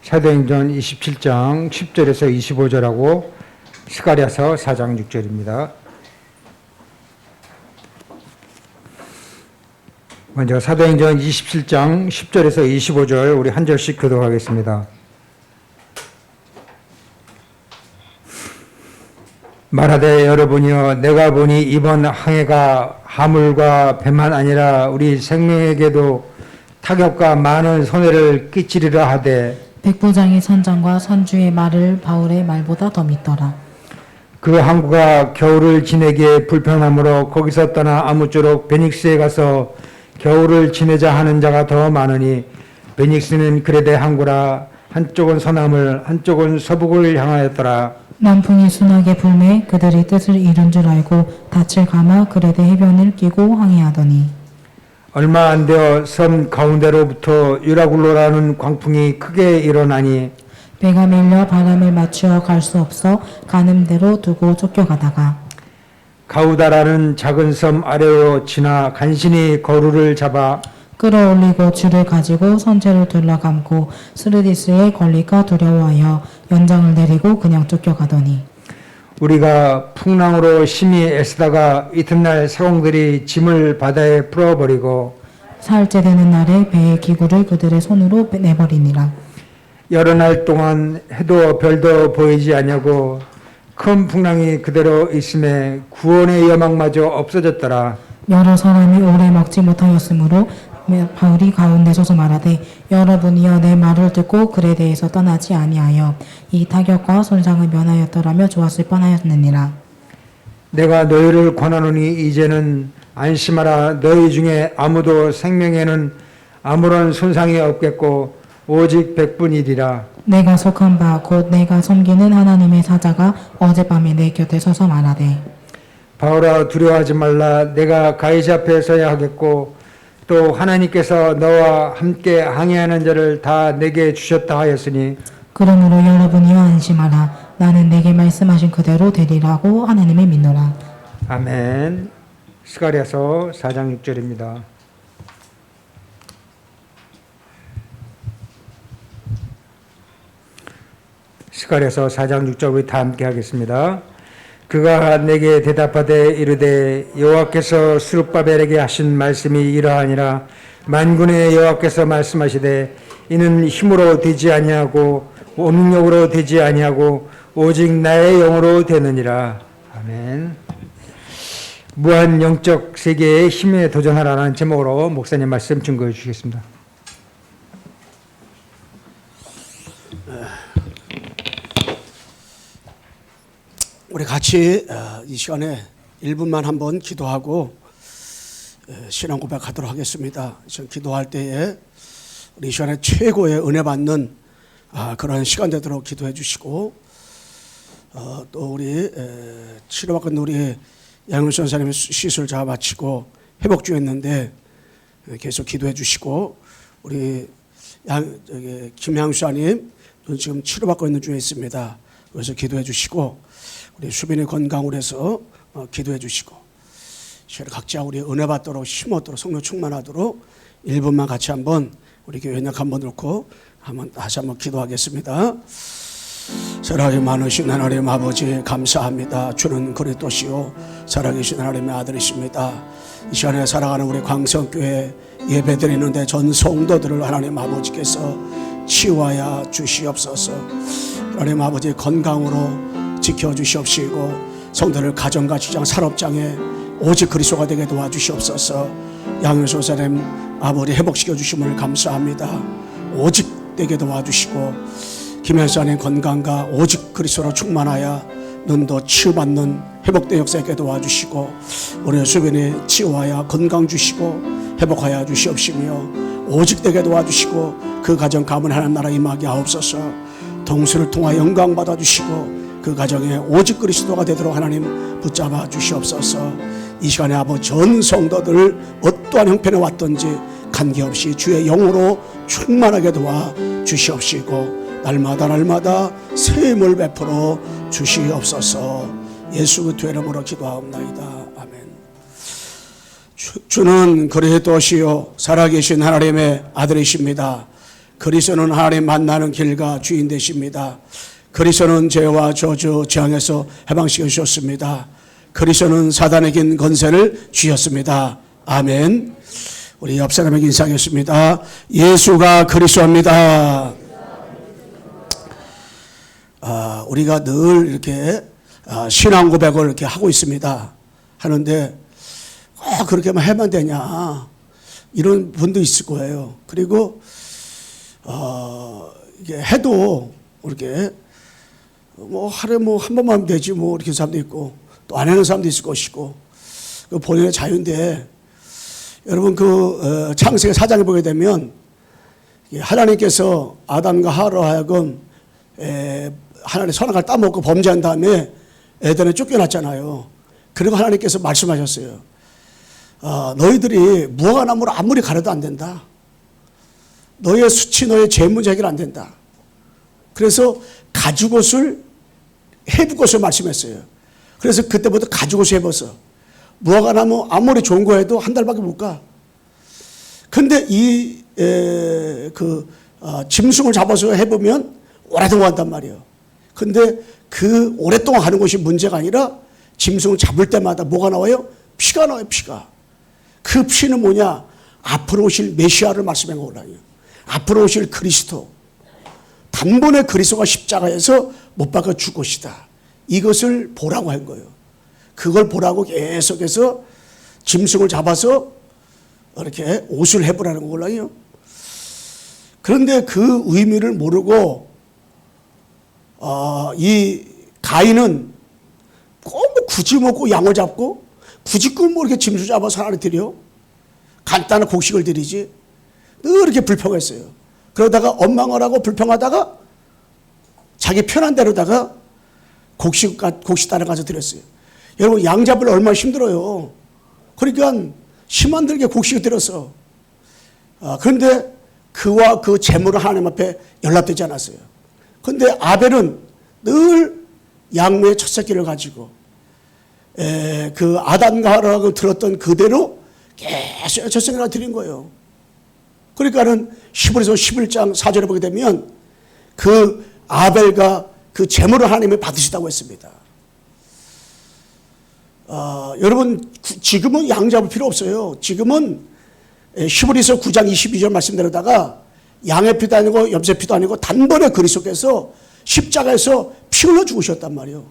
사도행전 27장 10절에서 25절하고 스가랴서 4장 6절입니다. 먼저 사도행전 27장 10절에서 25절 우리 한 절씩 교독하겠습니다. 말하되 여러분이여 내가 보니 이번 항해가 하물과 배만 아니라 우리 생명에게도 타격과 많은 손해를 끼치리라 하되 백부장의 선장과 선주의 말을 바울의 말보다 더 믿더라. 그 항구가 겨울을 지내기에 불편하므로 거기서 떠나 아무쪼록 베닉스에 가서 겨울을 지내자 하는 자가 더 많으니 베닉스는 그레데 항구라 한쪽은 서남을 한쪽은 서북을 향하였더라. 남풍이 순하게 불매 그들이 뜻을 이룬 줄 알고 닻을 감아 그레데 해변을 끼고 항해하더니 얼마 안 되어 섬 가운데로부터 유라굴로라는 광풍이 크게 일어나니 배가 밀려 바람을 맞추어 갈 수 없어 가는 대로 두고 쫓겨가다가 가우다라는 작은 섬 아래로 지나 간신히 거루를 잡아 끌어올리고 줄을 가지고 선체를 둘러감고 스르디스에 걸릴까 두려워하여 연장을 내리고 그냥 쫓겨가더니 우리가 풍랑으로 심히 애쓰다가 이튿날 사공들이 짐을 바다에 풀어버리고 사흘째 되는 날에 배의 기구를 그들의 손으로 내버리니라. 여러 날 동안 해도 별도 보이지 아니하고 큰 풍랑이 그대로 있음에 구원의 여망마저 없어졌더라. 여러 사람이 오래 먹지 못하였으므로 바울이 가운데 서서 말하되 여러분이여 내 말을 듣고 그레데에서 떠나지 아니하여 이 타격과 손상을 면하였더라며 좋았을 뻔하였느니라. 내가 너희를 권하노니 이제는 안심하라. 너희 중에 아무도 생명에는 아무런 손상이 없겠고 오직 백분이리라. 내가 속한 바 곧 내가 섬기는 하나님의 사자가 어젯밤에 내 곁에 서서 말하되 바울아 두려워하지 말라. 내가 가이사 앞에 서야 하겠고 또 하나님께서 너와 함께 항해하는 자를 다 내게 주셨다 하였으니 그러므로 여러분이여 안심하라. 나는 내게 말씀하신 그대로 되리라고 하나님을 믿노라. 아멘. 스가랴서 4장 6절입니다. 스가랴서 4장 6절 우리 다 함께 하겠습니다. 그가 내게 대답하되 이르되 여호와께서 스룹바벨에게 하신 말씀이 이러하니라. 만군의 여호와께서 말씀하시되 이는 힘으로 되지 아니하고 능력으로 되지 아니하고 오직 나의 영으로 되느니라. 아멘. 무한 영적 세계의 힘에 도전하라는 제목으로 목사님 말씀 증거해 주시겠습니다. 우리 같이 이 시간에 1분만 한번 기도하고 신앙 고백하도록 하겠습니다. 기도할 때에 우리 이 시간에 최고의 은혜 받는 그런 시간 되도록 기도해 주시고 또 우리 치료받고 있는 우리 양윤수 선생님의 시술 잘 마치고 회복 중이었는데 계속 기도해 주시고 우리 김양수님 지금 치료받고 있는 중에 있습니다. 그래서 기도해 주시고 우리 수빈의 건강을 해서 기도해 주시고 각자 우리 은혜 받도록 힘 얻도록 성령 충만하도록 1분만 같이 한번 우리 교회 연약 한번 놓고 다시 한번 기도하겠습니다. 사랑이 많으신 하나님 아버지 감사합니다. 주는 그리스도시요 살아계신 하나님의 아들이십니다. 이 시간에 살아가는 우리 광성교회 예배드리는데 전 성도들을 하나님 아버지께서 치유하여 주시옵소서. 하나님 아버지 건강으로 지켜주시옵시고 성도를 가정과 직장 산업장에 오직 그리스도가 되게 도와주시옵소서. 양윤수 선생님 아버지 회복시켜 주심을 감사합니다. 오직 되게 도와주시고 김현수님 건강과 오직 그리스도로 충만하여 눈도 치유받는 회복된 역사에 도와주시고 우리 수빈이 치유하여 건강 주시고 회복하여 주시옵시며 오직 되게 도와주시고 그 가정 가문 하나님 나라 임하게 하옵소서. 동수를 통하여 영광 받아 주시고 그 가정에 오직 그리스도가 되도록 하나님 붙잡아 주시옵소서. 이 시간에 아버지 전 성도들 어떠한 형편에 왔든지 관계없이 주의 영으로 충만하게 도와 주시옵시고 날마다 새 힘을 베풀어 주시옵소서. 예수 그리스도의 이름으로 기도하옵나이다. 아멘. 주는 그리스도시요 살아계신 하나님의 아들이십니다. 그리스도는 하나님 만나는 길과 주인 되십니다. 그리스도는 죄와 저주 재앙에서 해방시켜 주셨습니다. 그리스도는 사단에겐 권세를 주셨습니다. 아멘. 우리 옆 사람에게 인사하겠습니다. 예수가 그리스도입니다. 우리가 늘 이렇게 신앙 고백을 이렇게 하고 있습니다. 하는데 꼭 그렇게만 하면 되냐 이런 분도 있을 거예요. 그리고 이게 해도 이렇게 뭐 하루에 뭐 한 번만 하면 되지 뭐 이렇게 사람도 있고 또 안 하는 사람도 있을 것이고 그 본인의 자유인데 여러분 그 창세기 4장에 보게 되면 하나님께서 아담과 하와로 하여금 하나님의 선악과를 따먹고 범죄한 다음에 에덴에 쫓겨났잖아요. 그리고 하나님께서 말씀하셨어요. 너희들이 무화과 나무를 아무리 가려도 안 된다. 너의 수치, 너의 죄 문제 해결 안 된다. 그래서 가죽옷을 해부옷을 말씀했어요. 그래서 그때부터 가죽옷을 해봤어. 무화과 나무 아무리 좋은 거 해도 한 달밖에 못 가. 근데 짐승을 잡아서 해보면 오래동안 한단 말이에요. 근데 그 오랫동안 하는 것이 문제가 아니라 짐승을 잡을 때마다 뭐가 나와요? 피가 나와요, 피가. 그 피는 뭐냐? 앞으로 오실 메시아를 말씀한 거라요. 앞으로 오실 그리스도. 단번에 그리스도가 십자가에서 못 박아 죽을 것이다. 이것을 보라고 한 거예요. 그걸 보라고 계속해서 짐승을 잡아서 이렇게 옷을 해보라는 거라요. 그런데 그 의미를 모르고 이 가인은 꼭 굳이 먹고 양을 잡고 굳이 뭐 이렇게 짐승 잡아서 하나를 드려 간단한 곡식을 드리지 늘 이렇게 불평했어요. 그러다가 원망을 하고 불평하다가 자기 편한 대로다가 곡식 따라가서 드렸어요. 여러분 양 잡을 얼마나 힘들어요. 그러니까 힘 안 들게 곡식을 드렸어. 그런데 그와 그 재물을 하나님 앞에 연락되지 않았어요. 그런데 아벨은 늘 양의 첫 새끼를 가지고 그 아담과 하와가 들었던 그대로 계속 첫 새끼를 드린 거예요. 그러니까는 히브리서 11장 4절에 보게 되면 그 아벨과 그 재물을 하나님이 받으시다고 했습니다. 여러분 지금은 양 잡을 필요 없어요. 지금은 히브리서 9장 22절 말씀대로다가 양의 피도 아니고 염소의 피도 아니고 단번에 그리스도께서 십자가에서 피 흘려 죽으셨단 말이에요.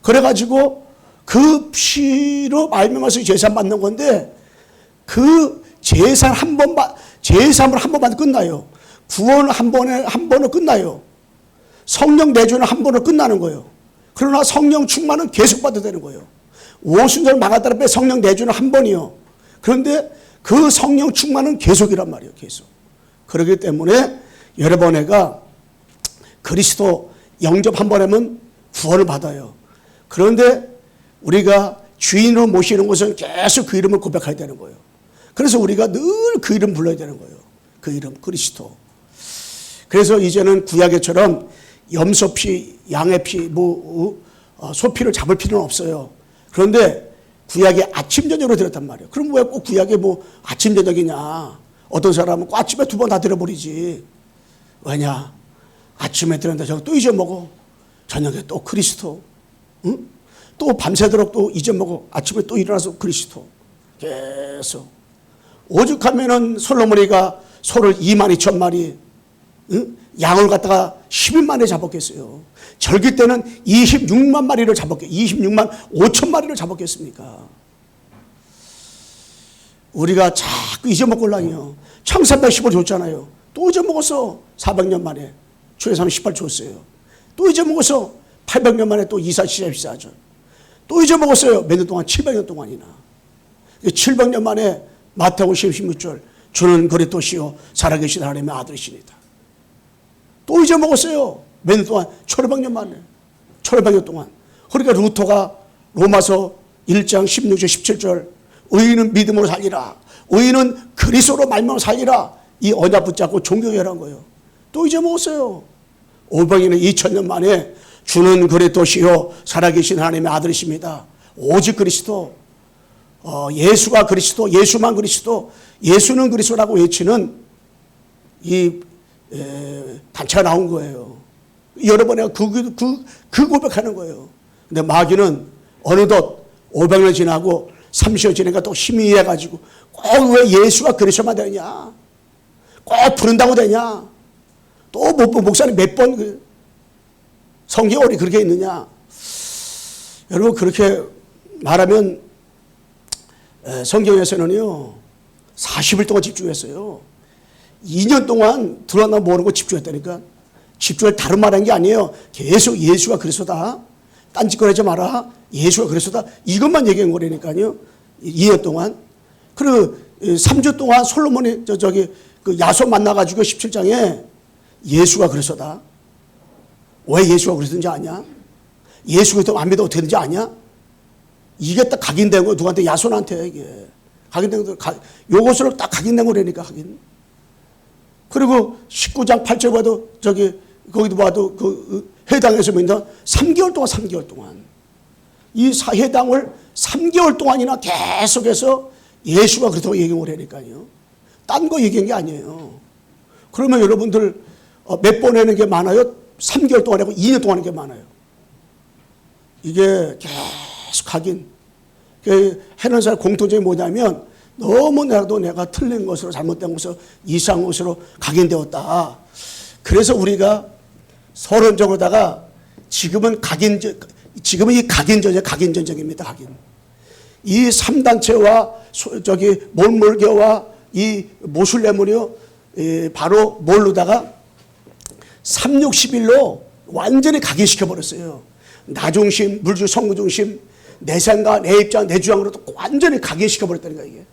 그래가지고 그 피로 말미암아서 제사 받는 건데 그 제사를 한 번 받으면 끝나요. 구원 한 번으로 끝나요. 성령 내주는 한 번으로 끝나는 거예요. 그러나 성령 충만은 계속 받아야 되는 거예요. 오순절 망하다라 빼 성령 내주는 한 번이요. 그런데 그 성령 충만은 계속이란 말이에요. 계속. 그렇기 때문에 여러분 애가 그리스도 영접 한 번 하면 구원을 받아요. 그런데 우리가 주인으로 모시는 것은 계속 그 이름을 고백해야 되는 거예요. 그래서 우리가 늘 그 이름 불러야 되는 거예요. 그 이름 그리스도. 그래서 이제는 구약에처럼 염소피, 양의 피, 소피를 잡을 필요는 없어요. 그런데 구약에 아침 저녁으로 드렸단 말이에요. 그럼 왜 꼭 구약에 아침 저녁이냐? 어떤 사람은 꼭 아침에 2번 다 드려버리지. 왜냐? 아침에 드렸는데 저거 또 잊어먹어. 저녁에 또 그리스도. 응? 또 밤새도록 또 잊어먹어. 아침에 또 일어나서 그리스도. 계속. 오죽하면은 솔로몬이가 소를 22,000마리, 응? 양을 갖다가 10일 만에 잡았겠어요. 절기 때는 26만 마리를 잡았겠어요. 26만 5천 마리를 잡았겠습니까? 우리가 자꾸 잊어먹고 올라요. 1310을 줬잖아요. 또 잊어먹었어. 400년 만에. 출애굽기 18 줬어요. 또 잊어먹었어. 800년 만에 또 이사 시작 14절. 또 잊어먹었어요. 몇 년 동안? 700년 동안이나. 700년 만에 마태복음 16절. 주는 그리스도시요 살아계신 하나님의 아들이시니다. 또 잊어먹었어요. 몇 년 동안? 1500년 만에. 1500년 동안. 그러니까 루터가 로마서 1장 16절 17절 의인은 믿음으로 살리라. 의인은 그리스도로 말미암아 살리라. 이 언약 붙잡고 존경해라는 거예요. 또 잊어먹었어요. 오병이는 2000년 만에 주는 그리스도시요 살아계신 하나님의 아들이십니다. 오직 그리스도. 예수가 그리스도, 예수만 그리스도, 예수는 그리스도라고 외치는 이 단체가 나온 거예요. 여러 번 내가 그 고백하는 거예요. 근데 마귀는 어느덧 500년 지나고 30년 지나니까 또 힘이 해가지고 꼭 왜 예수가 그리스도만 되냐? 꼭 부른다고 되냐? 또 목사님 몇 번 성경에 우리 그렇게 있느냐? 여러분 그렇게 말하면 성경에서는요 40일 동안 집중했어요. 2년 동안 들어왔나 모르는 거 집중했다니까. 집중을 다른 말한 게 아니에요. 계속 예수가 그리스도다. 딴짓거리하지 마라. 예수가 그리스도다. 이것만 얘기한 거라니까요. 2년 동안. 그리고 3주 동안 솔로몬이 그 야손 만나가지고 17장에 예수가 그리스도다. 왜 예수가 그리스도인지 아냐? 예수 그리스도 안 믿어 어떻게 되는지 아냐? 이게 딱 각인된 거 누구한테? 야손한테 이게 각인된 거. 요것으로 딱 각인된 거라니까 각인. 그리고 19장 8절 봐도 거기도 봐도 그 해당에서 보인다. 3개월 동안 이 해당을 3개월 동안이나 계속해서 예수가 그렇다고 얘기를 하니까요. 딴 거 얘기한 게 아니에요. 그러면 여러분들 몇 번 하는 게 많아요? 3개월 동안 하고 2년 동안 하는 게 많아요. 이게 계속 각인. 해는 사람 공통점이 뭐냐면 너무 내가 틀린 것으로 잘못된 것으로 이상한 것으로 각인되었다. 그래서 우리가 서론적으로다가 지금은 이 각인전쟁입니다. 각인. 이 3단체와 몰몰교와 이 모슬렘은요 바로 뭘로다가 360일로 완전히 각인시켜버렸어요. 나 중심, 물주 성구 중심, 내 생각, 내 입장, 내 주장으로 완전히 각인시켜버렸다니까 이게.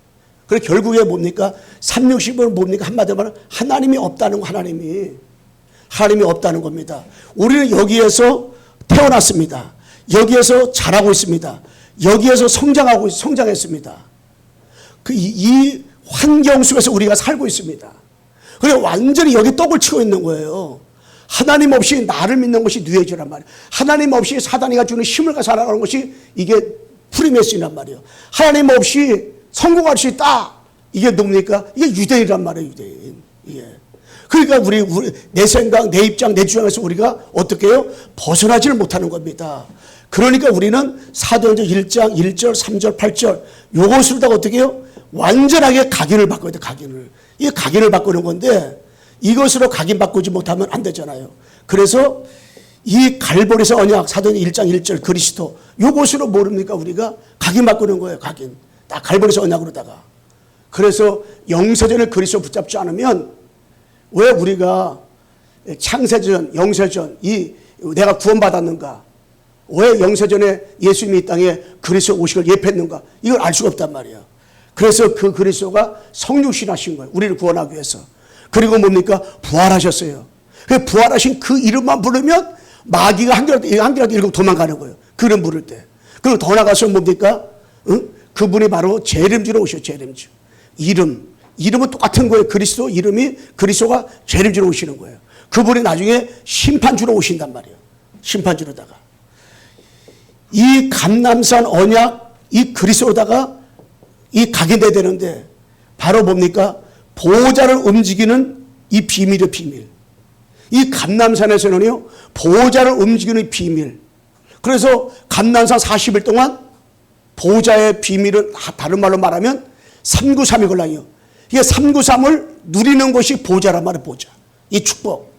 그래 결국에 뭡니까? 360일은 뭡니까? 한마디로 말하면 하나님이 없다는 거. 하나님이 없다는 겁니다. 우리는 여기에서 태어났습니다. 여기에서 자라고 있습니다. 여기에서 성장했습니다. 이 환경 속에서 우리가 살고 있습니다. 그래 완전히 여기 떡을 치고 있는 거예요. 하나님 없이 나를 믿는 것이 뉴에이지란 말이에요. 하나님 없이 사단이가 주는 힘을 살아가는 것이 이게 프리메슨이란 말이에요. 하나님 없이 성공할 수 있다. 이게 뭡니까? 이게 유대인이란 말이에요. 유대인. 예. 그러니까 우리 내 생각, 내 입장, 내 주장에서 우리가 어떻게 해요? 벗어나지를 못하는 겁니다. 그러니까 우리는 사도행전 1장 1절, 3절, 8절 요것으로다가 어떻게 해요? 완전하게 각인을 바꿔야 돼. 각인을. 이 각인을 바꾸는 건데 이것으로 각인 바꾸지 못하면 안 되잖아요. 그래서 이 갈보리서 언약 사도행전 1장 1절 그리스도 요것으로 모릅니까? 우리가 각인 바꾸는 거예요. 각인. 딱 갈보리서 언약으로다가. 그래서 영세전을 그리스도 붙잡지 않으면 왜 우리가 창세전, 영세전 내가 구원받았는가? 왜 영세전에 예수님이 이 땅에 그리스도 오시기를 예표했는가? 이걸 알 수가 없단 말이에요. 그래서 그 그리스도가 성육신 하신 거예요. 우리를 구원하기 위해서. 그리고 뭡니까? 부활하셨어요. 그 부활하신 그 이름만 부르면 마귀가 한개라도 일곱 도망가는 거예요. 그 이름 부를 때. 그리고 더 나가서 뭡니까? 그분이 바로 재림주로 오셔. 재림주. 이름은 똑같은 거예요. 그리스도 이름이 그리스도가 재림주로 오시는 거예요. 그분이 나중에 심판주로 오신단 말이에요. 심판주로다가. 이 감람산 언약 이 그리스도로다가 이 각인돼야 되는데 바로 뭡니까? 보호자를 움직이는 이 비밀이에요. 비밀. 이 감람산에서는요 보호자를 움직이는 비밀. 그래서 감람산 40일 동안 보호자의 비밀은 다른 말로 말하면 393이 걸랑이요. 이게 393을 누리는 것이 보호자란 말이에요. 보호자. 이 축복.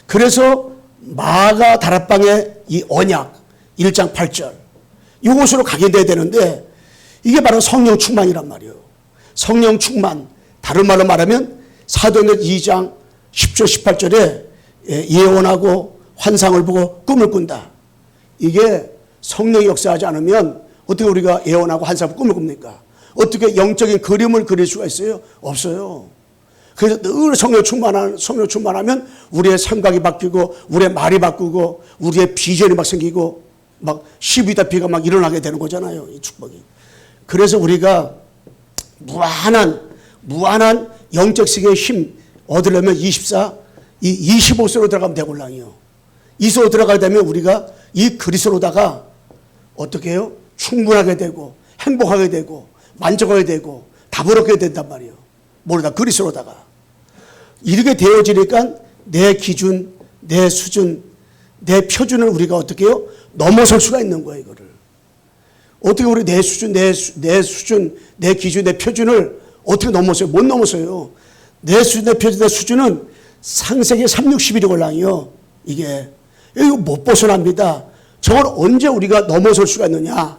그래서 마가 다락방의 이 언약 1장 8절 이것으로 각인돼야 되는데 이게 바로 성령 충만이란 말이에요. 성령 충만. 다른 말로 말하면 사도행전 2장 10절 18절에 예언하고 환상을 보고 꿈을 꾼다. 이게 성령이 역사하지 않으면 어떻게 우리가 예언하고 환상을 꿈을 꿉니까? 어떻게 영적인 그림을 그릴 수가 있어요? 없어요. 그래서 늘 성령 충만하면 우리의 생각이 바뀌고 우리의 말이 바꾸고 우리의 비전이 막 생기고 막 시비다피가 막 일어나게 되는 거잖아요. 이 축복이. 그래서 우리가 무한한 영적 세계의 힘 얻으려면 25세로 들어가면 되골랑이요. 이세로 들어가게 되면 우리가 이 그리스도로다가 어떻게 해요? 충분하게 되고 행복하게 되고 만족하게 되고 다부럽게 된단 말이에요. 모르다 그리스도로다가. 이렇게 되어지니까 내 기준, 내 수준, 내 표준을 우리가 어떻게 해요? 넘어설 수가 있는 거예요, 이거를. 어떻게 우리 내 수준, 내 수준, 내 기준, 내 표준을 어떻게 넘어서요? 못 넘어서요. 내 수준, 내 표준, 내 수준은 창세기 360일이 걸랑이요. 이게. 이거 못 벗어납니다. 저걸 언제 우리가 넘어설 수가 있느냐?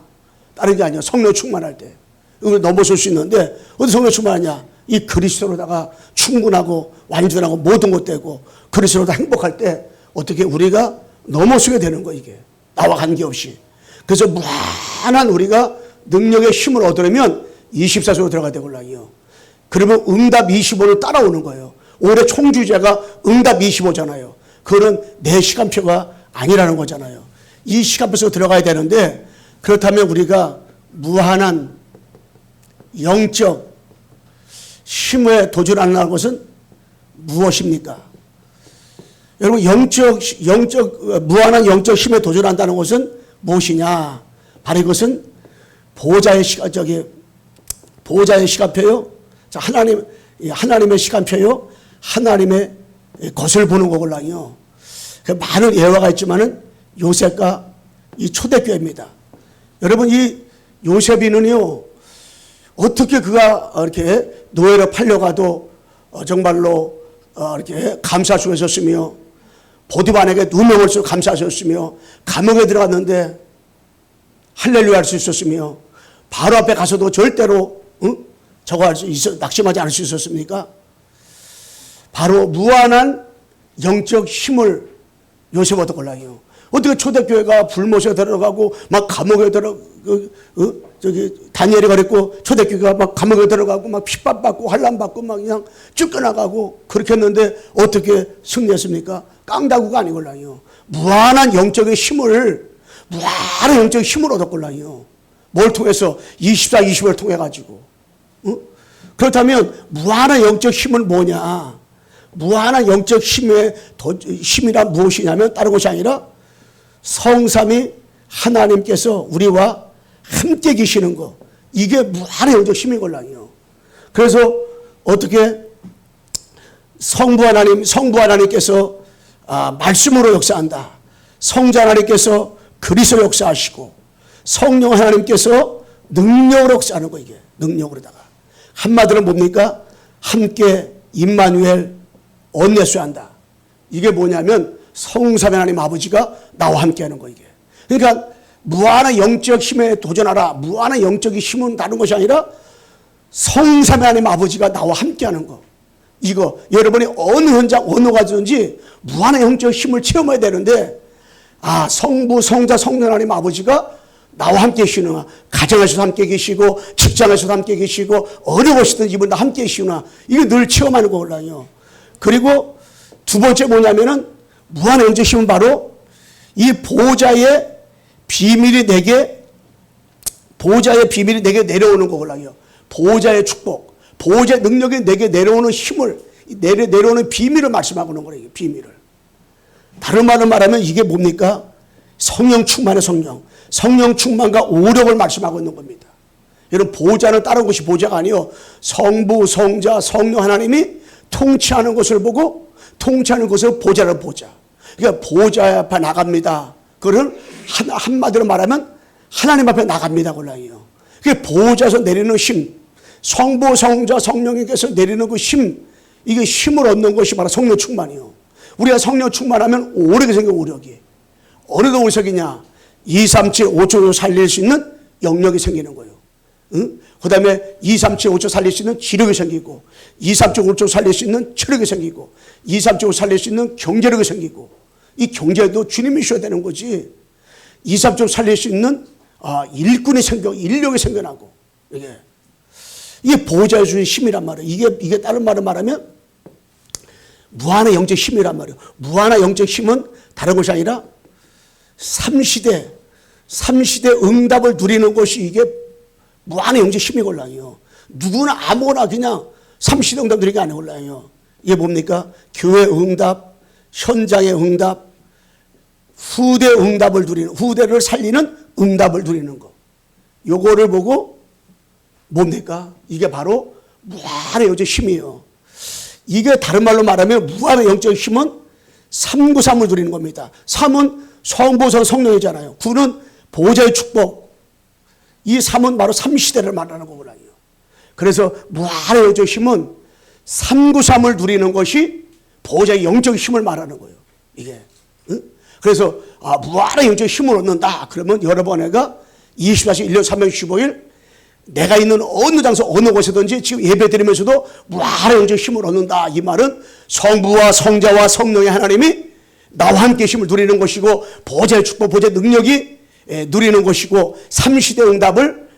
다른 게 아니야. 성령 충만할 때. 이걸 넘어설 수 있는데, 어디 성령 충만하냐? 이 그리스도로다가 충분하고 완전하고 모든 것 되고 그리스도로다 행복할 때 어떻게 우리가 넘어서게 되는 거예요, 이게. 나와 관계없이. 그래서 무한한 우리가 능력의 힘을 얻으려면 24조로 들어가야 되걸랑이요. 그러면 응답 25를 따라오는 거예요. 올해 총주제가 응답 25잖아요. 그거는 내 시간표가 아니라는 거잖아요. 이 시간표 속에 들어가야 되는데, 그렇다면 우리가 무한한 영적 힘에 도전하는 것은 무엇입니까? 여러분, 무한한 영적 힘에 도전한다는 것은 무엇이냐? 바로 이것은 보호자의 시간표요. 자, 하나님의 시간표요. 하나님의 것을 보는 거걸랑요. 많은 예화가 있지만은 요셉과 이 초대교회입니다. 여러분, 이 요셉이는요, 어떻게 그가 이렇게 노예로 팔려가도 정말로 이렇게 감사하셨으며, 보디반에게 누명을 쓰고 감사하셨으며, 감옥에 들어갔는데 할렐루야 할 수 있었으며, 바로 앞에 가서도 절대로 저거 낙심하지 않을 수 있었습니까? 바로 무한한 영적 힘을 요셉 얻었걸랑요. 어떻게 초대교회가 불못에 들어가고 막 감옥에 다니엘이 그랬고 초대교회가 막 감옥에 들어가고 막 핍박받고 환난받고 막 그냥 쫓겨나가고 그렇게 했는데 어떻게 승리했습니까? 깡다구가 아니걸랑요. 무한한 영적인 힘을 얻었걸랑요. 뭘 통해서? 24, 25를 통해 가지고. 그렇다면 무한한 영적 힘은 뭐냐? 무한한 영적 힘이란 무엇이냐면 다른 것이 아니라 성삼위 하나님께서 우리와 함께 계시는 것. 이게 무한한 영적 힘이걸랑요. 그래서 어떻게 성부 하나님께서 말씀으로 역사한다. 성자 하나님께서 그리스도로 역사하시고 성령 하나님께서 능력으로 역사하는 거. 이게 능력으로다가 한마디로 뭡니까? 함께 임마누엘 언내수한다. 이게 뭐냐면 성삼위 하나님 아버지가 나와 함께하는 거. 이게 그러니까 무한한 영적 힘에 도전하라. 무한한 영적인 힘은 다른 것이 아니라 성삼위 하나님 아버지가 나와 함께하는 거. 이거 여러분이 어느 현장 어느 가든지 무한한 영적 힘을 체험해야 되는데, 성부 성자 성령 하나님 아버지가 나와 함께 계시구나. 가정에서도 함께 계시고 직장에서도 함께 계시고 어느 곳이든 이분도 함께 계시구나. 이거 늘 체험하는 거거든요. 그리고 두 번째 뭐냐면은 무한한 영적 힘은 바로 이 보호자의 비밀이 내게 내려오는 거거든요. 보호자의 축복, 보호자의 능력이 내게 내려오는 힘을 내려오는 비밀을 말씀하고 있는 거예요. 비밀을. 다른 말로 말하면 이게 뭡니까? 성령 충만의 성령 충만과 오력을 말씀하고 있는 겁니다. 여러분, 보호자는 다른 것이 보호자가 아니요, 성부 성자 성령 하나님이 통치하는 것을 보고 통치하는 것을 보호자를 보자. 그러니까 보호자 앞에 나갑니다. 그걸 한마디로 말하면 하나님 앞에 나갑니다. 그걸랑이요. 그게 보호자에서 내리는 힘, 성부 성자 성령님께서 내리는 그 힘, 이게 힘을 얻는 것이 바로 성령 충만이요. 우리가 성령 충만하면 오력이 생겨. 오력이 어느덧 오력이냐? 2, 3, 7, 5초 살릴 수 있는 영역이 생기는 거예요. 그 다음에 2, 3, 7, 5초 살릴 수 있는 지력이 생기고, 2, 3, 7, 5초 살릴 수 있는 체력이 생기고, 2, 3, 7, 5 살릴 수 있는 경제력이 생기고, 이 경제도 주님이 주셔야 되는 거지. 2, 3, 7 살릴 수 있는 인력이 생겨나고, 이게 보호자의 주신 힘이란 말이에요. 이게 다른 말로 말하면 무한한 영적 힘이란 말이에요. 무한한 영적 힘은 다른 것이 아니라 삼시대 응답을 누리는 것이 이게 무한한 영적 힘이걸랑요. 누구나 아무거나 그냥 삼시대 응답 누리는 게 아니걸랑요. 이게 뭡니까? 교회 응답, 현장의 응답, 후대 응답을 누리는, 후대를 살리는 응답을 누리는 거. 요거를 보고 뭡니까? 이게 바로 무한한 영적 힘이에요. 이게 다른 말로 말하면 무한의 영적 힘은 393을 누리는 겁니다. 3은 성부성 성령이잖아요. 9는 보좌의 축복. 이 3은 바로 3시대를 말하는 거거든요. 그래서 무한의 영적 힘은 393을 누리는 것이 보좌의 영적 힘을 말하는 거예요. 이게. 응? 그래서 무한의 영적 힘을 얻는다. 그러면 여러분 내가 24시 1년 365일 내가 있는 어느 장소 어느 곳이든지 지금 예배 드리면서도 무한의 영적 힘을 얻는다. 이 말은 성부와 성자와 성령의 하나님이 나와 함께 힘을 누리는 것이고 보좌의 축복 보좌의 능력이 누리는 것이고 삼시대 응답을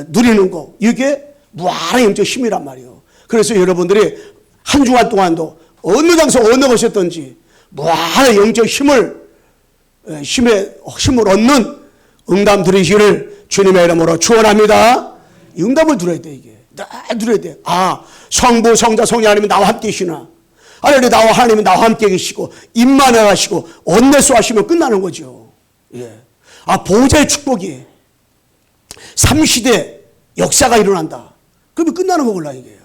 누리는 거. 이게 무한의 영적 힘이란 말이에요. 그래서 여러분들이 한 주간 동안도 어느 장소 어느 곳이었든지 무한의 영적 힘을 얻는 응답 누리시기를 주님의 이름으로 축원합니다. 이 응답을 누려야 돼. 이게 누려야 돼. 성부 성자 성령 하나님이 나와 함께 계시나, 아니 나와 하나님이 나와 함께 계시고 임만해 하시고 언내수 하시면 끝나는 거죠. 예. 보좌의 축복이 삼시대 역사가 일어난다. 그러면 끝나는 거구나 이게요.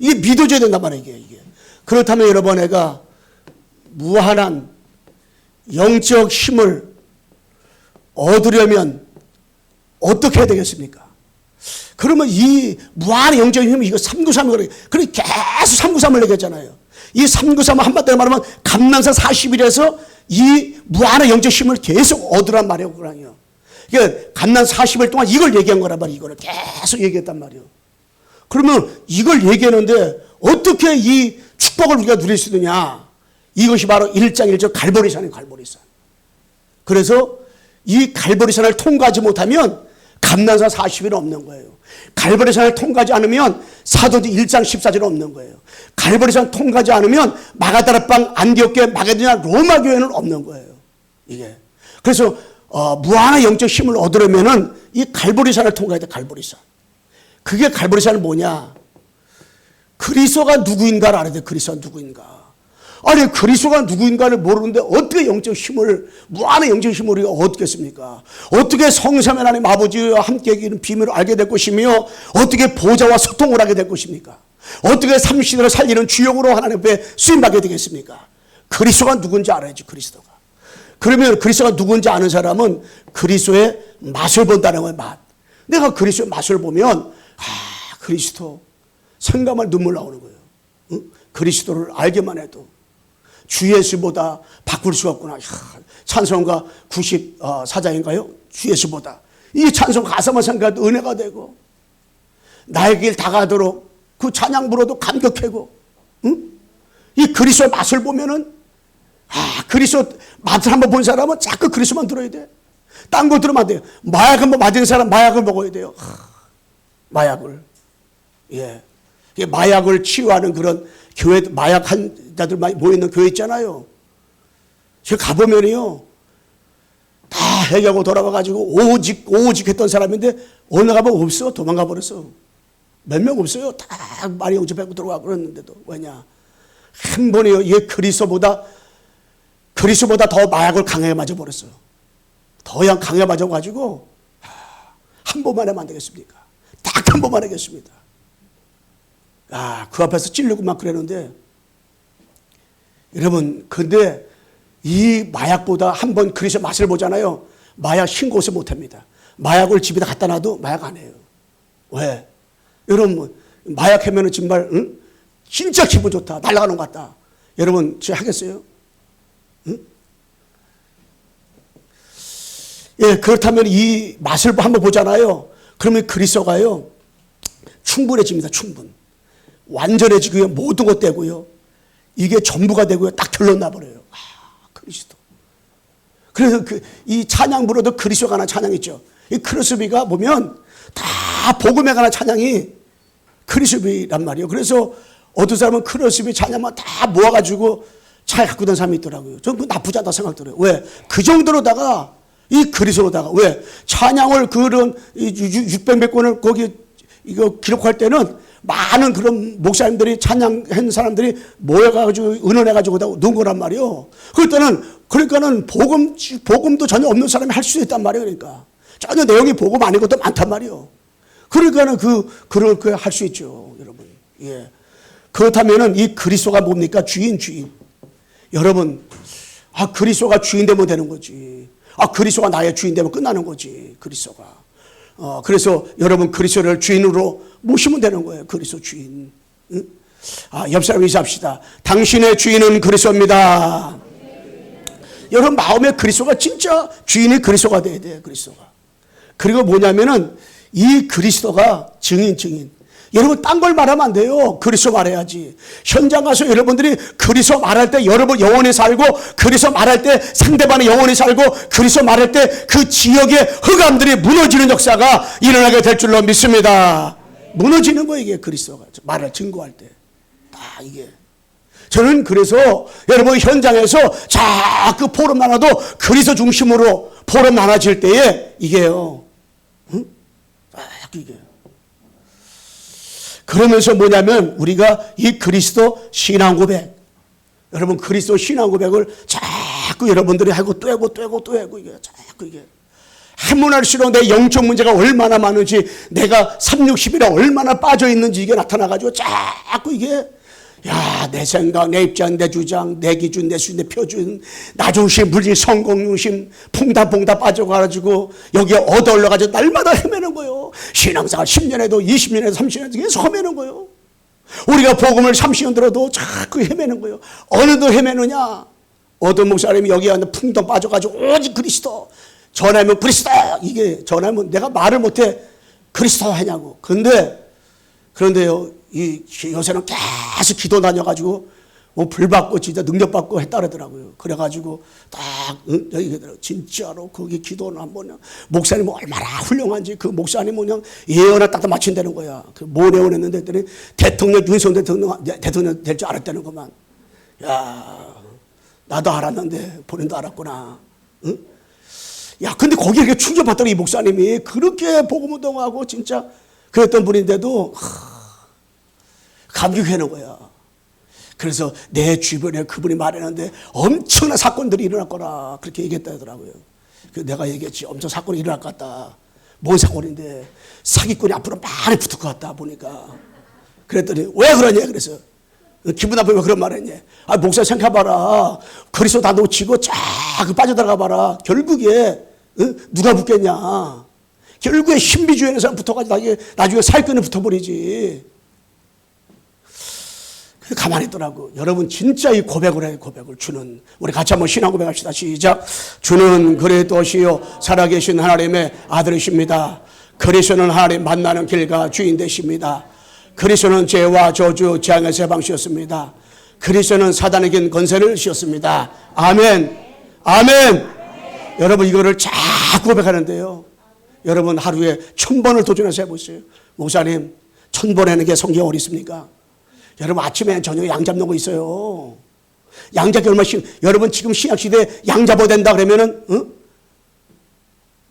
이게 믿어져야 된단 말이에요. 이게. 그렇다면 여러분 내가 무한한 영적 힘을 얻으려면 어떻게 해야 되겠습니까? 그러면 이 무한의 영적 힘이 이거 393을 그래 계속 393을 얘기했잖아요. 이 393을 한마디로 말하면 감난산 40일에서 이 무한의 영적 힘을 계속 얻으란 말이에요. 그러니까 감난 40일 동안 이걸 얘기한 거란 말이에요. 이거를 계속 얘기했단 말이에요. 그러면 이걸 얘기하는데 어떻게 이 축복을 우리가 누릴 수 있느냐? 이것이 바로 1장 1절 갈보리산이에요. 갈보리산. 그래서 이 갈보리산을 통과하지 못하면 감난산 40일은 없는 거예요. 갈보리산을 통과하지 않으면 사도행전 1장 14절은 없는 거예요. 갈보리산 통과하지 않으면 마가다라방 안디옥교회 마게도냐 로마 교회는 없는 거예요. 이게. 그래서 무한한 영적 힘을 얻으려면은 이 갈보리산을 통과해야 돼. 갈보리산. 그게 갈보리산은 뭐냐? 그리스도가 누구인가를 알아야 돼. 그리스도가 누구인가. 아니 그리스도가 누구인가를 모르는데 어떻게 영적 힘을 무한의 영적 힘을 우리가 얻겠습니까? 어떻게 성삼위 하나님 아버지와 함께 있는 비밀을 알게 될 것이며 어떻게 보좌와 소통을 하게 될 것입니까? 어떻게 삼시대를 살리는 주역으로 하나님 앞에 쓰임받게 되겠습니까? 그리스도가 누군지 알아야지. 그리스도가. 그러면 그리스도가 누군지 아는 사람은 그리스도의 맛을 본다는 거예요. 맛. 내가 그리스도의 맛을 보면 그리스도 생각만 눈물 나오는 거예요. 응? 그리스도를 알게만 해도 주 예수보다 바꿀 수가 없구나. 찬송가 94장인가요? 주 예수보다. 이 찬송 가사만 생각해도 은혜가 되고 나의 길 다가도록 그 찬양 불어도 감격하고 응? 이 그리스도의 맛을 보면은 그리스도 맛을 한번 본 사람은 자꾸 그리스도만 들어야 돼. 딴 거 들으면 안 돼요. 마약 한번 맞은 사람 마약을 먹어야 돼요. 마약을. 예. 마약을 치유하는 그런 교회, 마약 환자들 많이 모여있는 교회 있잖아요. 제가 가보면요. 다 해결하고 돌아가가지고 오직 했던 사람인데 어느 가면 없어. 도망가 버렸어. 몇 명 없어요. 다 많이 영접하고 들어가고 그랬는데도. 왜냐. 한 번에요. 얘 그리스도보다 더 마약을 강하게 맞아버렸어요. 더 강하게 맞아가지고 한 번만 하면 안 되겠습니까? 딱 한 번만 하겠습니다. 그 앞에서 찔리고 막 그랬는데 여러분 근데 이 마약보다 한 번 그리스도 맛을 보잖아요. 마약 신고서 못합니다. 마약을 집에다 갖다 놔도 마약 안 해요. 왜? 여러분 마약 하면은 정말 진짜 기분 좋다. 날아가는 것 같다. 여러분 저 하겠어요? 응? 예, 그렇다면 이 맛을 한번 보잖아요. 그러면 그리스도가요 충분해집니다. 충분. 완전해지고요. 모든 것 되고요. 이게 전부가 되고요. 딱 결론 나버려요. 그리스도. 그래서 이 찬양 부르도 그리스도가 하나 찬양 있죠. 이 크로스비가 보면 다 복음에 관한 찬양이 크리스비란 말이에요. 그래서 어떤 사람은 크로스비 찬양만 다 모아가지고 차에 갖고 다니는 사람이 있더라고요. 저는 나쁘지 않다 생각 들어요. 왜? 그 정도로다가 이 그리스도로다가 왜? 찬양을 그런 600권을 거기 이거 기록할 때는 많은 그런 목사님들이 찬양한 사람들이 모여가지고 은원해가지고 놓은 거란 말이에요. 그러니까는 복음도 전혀 없는 사람이 할 수 있단 말이에요. 그러니까 전혀 내용이 복음 아닌 것도 많단 말이에요. 그러니까는 그렇게 할 수 있죠, 여러분. 예. 그렇다면은 이 그리스도가 뭡니까? 주인. 여러분, 그리스도가 주인 되면 되는 거지. 그리스도가 나의 주인 되면 끝나는 거지. 그리스도가. 그래서 여러분 그리스도를 주인으로 모시면 되는 거예요. 그리스도 주인. 응? 옆 사람 인사합시다. 당신의 주인은 그리스도입니다. 여러분 마음에 그리스도가 진짜 주인이 그리스도가 돼야 돼요. 그리스도가. 그리고 뭐냐면은 이 그리스도가 증인. 여러분 딴 걸 말하면 안 돼요. 그리스도 말해야지. 현장 가서 여러분들이 그리스도 말할 때 여러분 영원히 살고, 그리스도 말할 때 상대방이 영원히 살고, 그리스도 말할 때 그 지역의 흑암들이 무너지는 역사가 일어나게 될 줄로 믿습니다. 무너지는 거예요. 이게 그리스도가 말을 증거할 때. 다 이게. 저는 그래서 여러분 현장에서 자꾸 포럼 나눠도 그리스도 중심으로 포럼 나눠질 때에 이게요. 응? 이게. 그러면서 뭐냐면 우리가 이 그리스도 신앙 고백, 여러분 그리스도 신앙 고백을 자꾸 여러분들이 하고 또 하고 이게 자꾸 이게 하면 할수록 내 영적 문제가 얼마나 많은지, 내가 360이라 얼마나 빠져 있는지 이게 나타나가지고 자꾸 이게 내 생각, 내 입장, 내 주장, 내 기준, 내 수준, 내 표준, 나 중심, 물질, 성공 중심, 퐁당 빠져가지고 여기에 얻어올려가지고 날마다 헤매는 거예요. 신앙생활 10년에도 20년에도 30년에도 계속 헤매는 거예요. 우리가 복음을 30년 들어도 자꾸 헤매는 거예요. 어느덧 헤매느냐? 어떤 목사님이 여기 앉아 풍덩 빠져가지고 오직 그리스도, 전하면 그리스도, 이게 전하면 내가 말을 못해 그리스도 하냐고. 그런데요, 요새는 계속 기도 다녀가지고 불 받고 진짜 능력 받고 했다 그러더라고요. 그래가지고 딱 진짜로 거기 기도는 한번, 목사님 얼마나 훌륭한지 그 목사님 그냥 예언을 딱 마친다는 거야. 뭘 예언했는데 했더니 대통령, 윤석열 대통령 될 줄 알았다는 것만. 나도 알았는데 본인도 알았구나. 응? 근데 거기에 이렇게 충격받더니 이 목사님이 그렇게 복음운동하고 진짜 그랬던 분인데도 감격하는 거야. 그래서 내 주변에 그분이 말했는데 엄청난 사건들이 일어날 거라 그렇게 얘기했다 하더라고요. 내가 얘기했지. 엄청 사건이 일어날 것 같다. 뭔 사건인데? 사기꾼이 앞으로 많이 붙을 것 같다 보니까. 그랬더니 왜 그러냐? 그래서 기분 나쁘면 그런 말 했냐? 목사 생각해봐라. 그리스도 다 놓치고 쫙 빠져들어가 봐라. 결국에 누가 붙겠냐? 결국에 신비주의하는 사람 붙어가지고 나중에 살끈이 붙어버리지. 가만히 있더라고. 여러분 진짜 이 고백을 해요. 고백을. 주는, 우리 같이 한번 신앙 고백합시다. 시작. 주는 그리스도시요 살아계신 하나님의 아들이십니다. 그리스도는 하나님 만나는 길과 주인 되십니다. 그리스도는 죄와 저주 재앙에서 해방시켰습니다. 그리스도는 사단에겐 권세를 씌웠습니다. 아멘. 여러분 이거를 자꾸 고백하는데요. 여러분 하루에 1000번을 도전해서 해보세요. 목사님 1000번 하는 게 성경에 어디 있습니까? 여러분 아침에 저녁에 양 잡는 거 있어요. 양 잡기 얼마나 여러분 지금 신약시대에 양 잡아야 된다 그러면은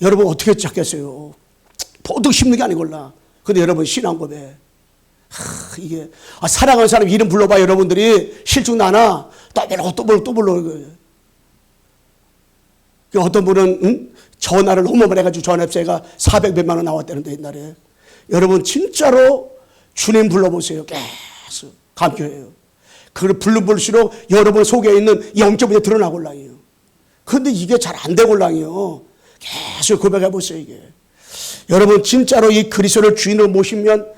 여러분 어떻게 잡겠어요? 보통 심는 게 아니걸라. 근데 여러분 신앙 고백. 이게 사랑하는 사람 이름 불러봐. 여러분들이 실증 나나? 또 불러. 어떤 분은 전화를 호모를 해가지고 전화비가 400몇만 원 나왔다는데 옛날에. 여러분 진짜로 주님 불러보세요. 계속 감격해요. 그걸 부를수록 여러분 속에 있는 영적 문제 드러나골랑이요. 그런데 이게 잘 안 되골랑이요. 계속 고백해보세요. 이게 여러분 진짜로 이 그리스도를 주인으로 모시면,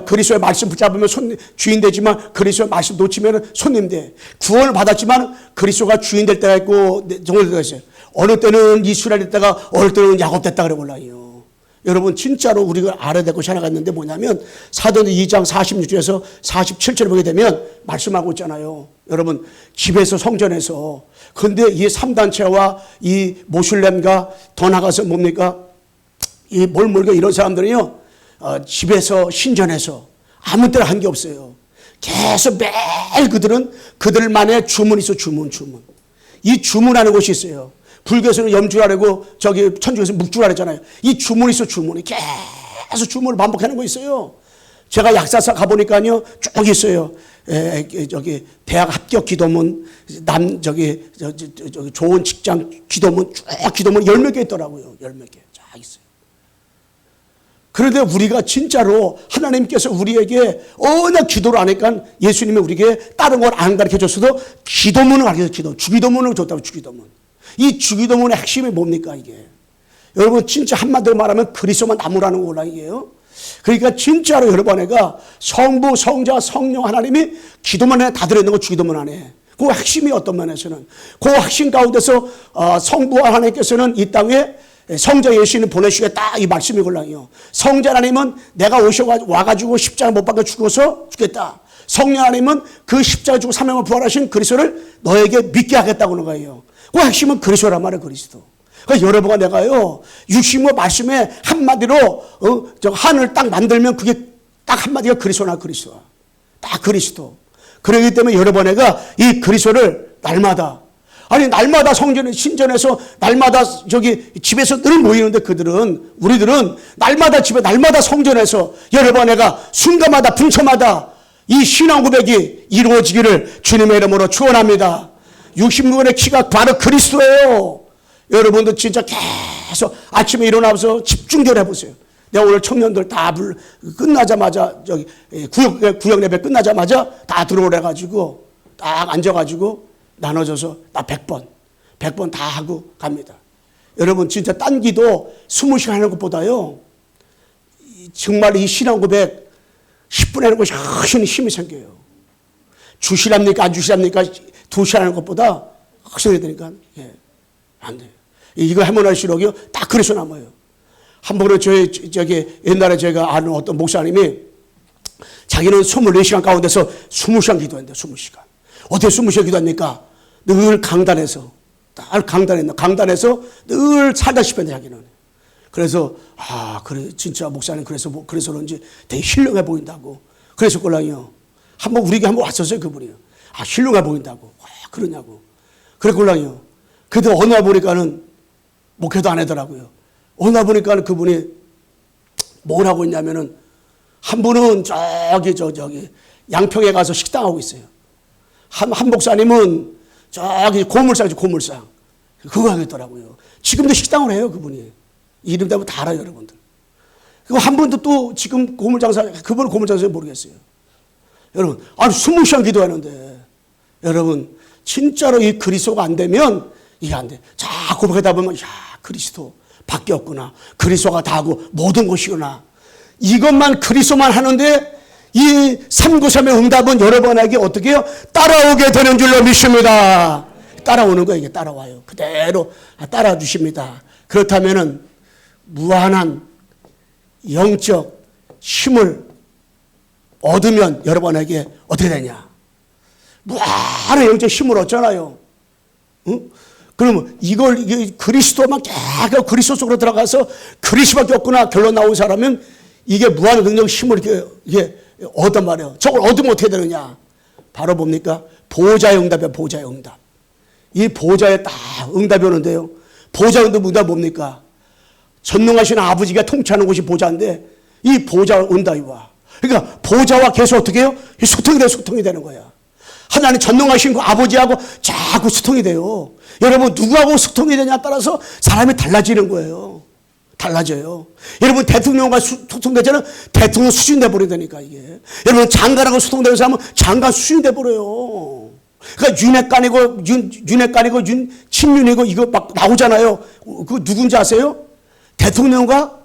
그리스도의 말씀 붙잡으면 주인 되지만 그리스도의 말씀 놓치면 손님 돼. 구원을 받았지만 그리스도가 주인 될 때가 있고 정월 때가 있어요. 어느 때는 이스라엘 됐다가 어느 때는 야곱 됐다 그래 몰라요. 여러분 진짜로 우리가 알아야 될 것이 하나가 있는데 뭐냐면 사도행전 2장 46절에서 47절을 보게 되면 말씀하고 있잖아요. 여러분 집에서 성전에서. 그런데 이 3단체와 이 모슐렘과 더 나가서 뭡니까? 이 몰몰가 이런 사람들은요. 집에서 신전에서 아무 때나 한 게 없어요. 계속 매일 그들만의 주문이 있어. 주문. 이 주문하는 곳이 있어요. 불교에서는 염주라고 저기 천주교에서 묵주라 그랬잖아요. 이 주문이 있어. 주문이 계속 주문을 반복하는 거 있어요. 제가 약사사 가보니까요 쭉 있어요. 저기 대학 합격 기도문, 저기 좋은 직장 기도문, 쭉 기도문 10몇 개 있더라고요. 10몇 개 쫙 있어요. 그런데 우리가 진짜로 하나님께서 우리에게 워낙 기도를 하니까 예수님이 우리에게 다른 걸 안 가르쳐 줬어도 기도문을 가르쳐 주기도문을 줬다고. 주기도문. 이 주기도문의 핵심이 뭡니까 이게? 여러분 진짜 한마디로 말하면 그리스도만 나무라는 거라 이게요. 그러니까 진짜로 여러분 내가 성부, 성자, 성령 하나님이 기도문 안에 다 들어있는 거 주기도문 안에. 그 핵심이 어떤 면에서는 그 핵심 가운데서 성부 하나님께서는 이 땅에 성자 예수님 보내시겠다 이 말씀이 걸랑이요. 성자 하나님은 내가 와가지고 십자가 못 박혀 죽어서 죽겠다. 성령 하나님은 그 십자가 죽고 사명을 부활하신 그리스도를 너에게 믿게 하겠다고 하는 거예요. 그 핵심은 그리스도란 말이에요. 그리스도. 그러니까 여러분과 내가요 육신과 말씀에 한마디로 저 하늘 딱 만들면 그게 딱 한마디가 그리스도나 그리스도야. 딱 그리스도. 그렇기 때문에 여러분 내가 이 그리스도를 날마다 성전에 신전에서 날마다 저기 집에서 늘 모이는데 우리들은 날마다 집에 날마다 성전에서 여러분 내가 순간마다 분초마다 이 신앙 고백이 이루어지기를 주님의 이름으로 축원합니다. 66원의 키가 바로 그리스도예요. 여러분도 진짜 계속 아침에 일어나서 집중적으로 해보세요. 내가 오늘 청년들 다 끝나자마자 저기 구역 예배 끝나자마자 다 들어오래가지고 딱 앉아가지고 나눠져서 나 100번 다 하고 갑니다. 여러분 진짜 딴 기도 20시간 하는 것보다요 정말 이 신앙 고백 10분 하는 것이 훨씬 힘이 생겨요. 주시랍니까 안 주시랍니까 2시간 하는 것보다 확실히 되니까 안 돼요. 이거 해문할수록요 딱 그래서 남아요. 한 번은 저기 옛날에 제가 아는 어떤 목사님이 자기는 24시간 가운데서 20시간 기도했는데 20시간. 어떻게 20시간 기도합니까? 늘 강단에서 늘 살다시피 했는데 자기는. 그래서 그래 진짜 목사님 그래서 그런지 되게 힐링해 보인다고. 그래서 꼴랑이요. 한번 우리에게 한번 왔었어요 그분이요. 힐링해 보인다고. 그러냐고. 그래 꼴랑이요. 그래도 어느 날 보니까는 목회도 안 하더라고요. 어느 날 보니까는 그분이 뭘 하고 있냐면은 한 분은 저기 양평에 가서 식당하고 있어요. 한 목사님은 저기 고물상이죠, 고물상. 그거 하겠더라고요. 지금도 식당을 해요, 그분이. 이름 대면 다 알아요, 여러분들. 그리고 한 분도 또 지금 고물장사, 그분은 고물장사 모르겠어요. 여러분, 20시간 기도하는데, 여러분, 진짜로 이 그리스도가 안 되면 이게 안 돼. 자꾸 보다 보면, 그리스도 밖에 없구나. 그리스도가 다하고 모든 것이구나. 이것만 그리스도만 하는데, 이 393의 응답은 여러분에게 어떻게 해요? 따라오게 되는 줄로 믿습니다. 따라오는 거예요. 이게 따라와요. 그대로 따라와 주십니다. 그렇다면은 무한한 영적 힘을 얻으면 여러분에게 어떻게 되냐? 무한한 영적 힘을 얻잖아요. 응? 그러면 이게 그리스도만 계속 그리스도 속으로 들어가서 그리스도밖에 없구나 결론 나온 사람은 이게 무한한 능력 힘을 이게 얻단 말이에요. 저걸 얻으면 어떻게 되느냐? 바로 뭡니까? 보호자의 응답이야, 보호자의 응답. 이 보호자에 딱 응답이 오는데요. 보호자의 응답 뭡니까? 전능하신 아버지가 통치하는 곳이 보호자인데 이 보호자의 응답이 와. 그러니까 보호자와 계속 어떻게 해요? 소통이 되는 거야. 하나님 전능하신 그 아버지하고 자꾸 소통이 돼요. 여러분 누구하고 소통이 되냐에 따라서 사람이 달라지는 거예요. 달라져요. 여러분 대통령과 소통되잖아요. 대통령 수준이 돼버린다니까 이게. 여러분 장관하고 소통되는 사람은 장관 수준이 돼버려요. 그러니까 윤핵관이고 친윤이고 이거 막 나오잖아요. 그 누군지 아세요? 대통령과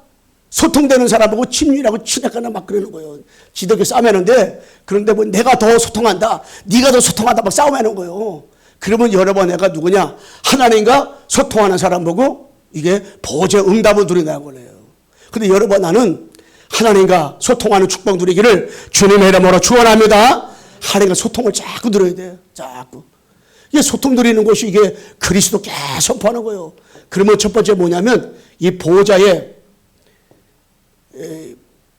소통되는 사람하고 친윤하고 친핵관을 막 그러는 거예요. 지들끼리 싸매는데 그런데 뭐 내가 더 소통한다. 네가 더 소통한다. 막 싸움하는 거예요. 그러면 여러분 내가 누구냐? 하나님과 소통하는 사람 보고 이게 보호자의 응답을 누린다는 거예요. 근데 여러분 나는 하나님과 소통하는 축복 누리기를 주님의 이름으로 축원합니다. 하나님과 소통을 자꾸 누려야 돼요. 자꾸. 이게 소통 누리는 것이 이게 그리스도께 선포하는 거예요. 그러면 첫 번째 뭐냐면 이 보호자의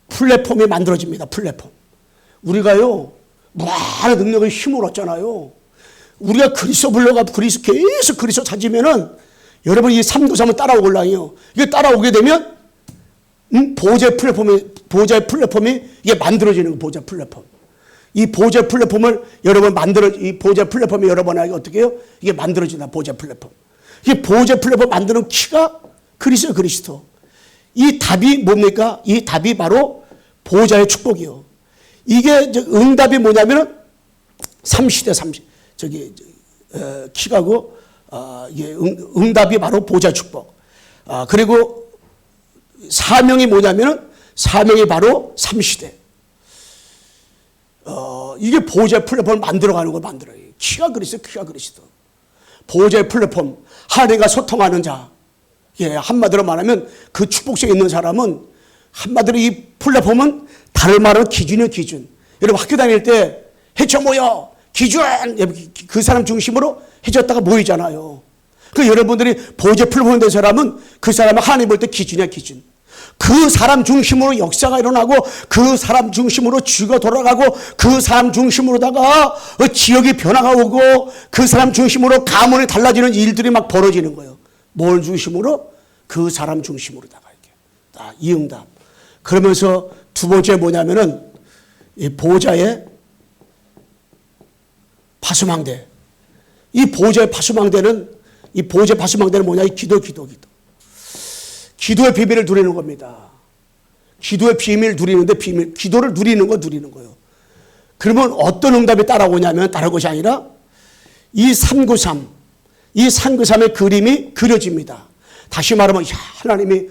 플랫폼이 만들어집니다. 플랫폼. 우리가요 무한한 능력의 힘을 얻잖아요. 우리가 그리스도 불러가 계속 그리스도 찾으면은 여러분 이 393을 따라오걸랑이요. 이게 따라오게 되면 보호자의 플랫폼이 이게 만들어지는 거예요. 보호자 플랫폼. 이 보호자 플랫폼을 여러분 이 보호자 플랫폼이 여러분에게 어떻게 해요? 이게 만들어진다. 보호자 플랫폼. 이게 보호자 플랫폼 만드는 키가 그리스도. 이 답이 뭡니까? 이 답이 바로 보호자의 축복이요. 이게 응답이 뭐냐면은 3시대 30 키가고 이게 응답이 바로 보호자의 축복. 그리고 사명이 뭐냐면은 사명이 바로 3시대. 이게 보호자의 플랫폼을 만들어가는 걸 만들어요. 키가 그리스도, 키가 그리스도. 보호자의 플랫폼, 하나님과 소통하는 자. 예, 한마디로 말하면 그 축복성에 있는 사람은 한마디로 이 플랫폼은 다른 말은 기준이요, 기준. 여러분 학교 다닐 때 해쳐 모여 기준 그 사람 중심으로 해줬다가 모이잖아요. 그 여러분들이 보호자 플랫폼이 된 사람은 그 사람은 하나님 볼 때 기준이야, 기준. 그 사람 중심으로 역사가 일어나고 그 사람 중심으로 쥐가 돌아가고 그 사람 중심으로다가 지역이 변화가 오고 그 사람 중심으로 가문이 달라지는 일들이 막 벌어지는 거예요. 뭘 중심으로? 그 사람 중심으로다가 이렇게. 이 응답. 그러면서 두 번째 뭐냐면은 이 보호자의 파수망대. 이 보호자의 파수망대는 뭐냐? 이 기도. 기도의 비밀을 누리는 겁니다. 기도의 비밀을 누리는데 기도를 누리는 거예요. 그러면 어떤 응답이 따라오냐면 다른 것이 아니라 이 393의 그림이 그려집니다. 다시 말하면 하나님이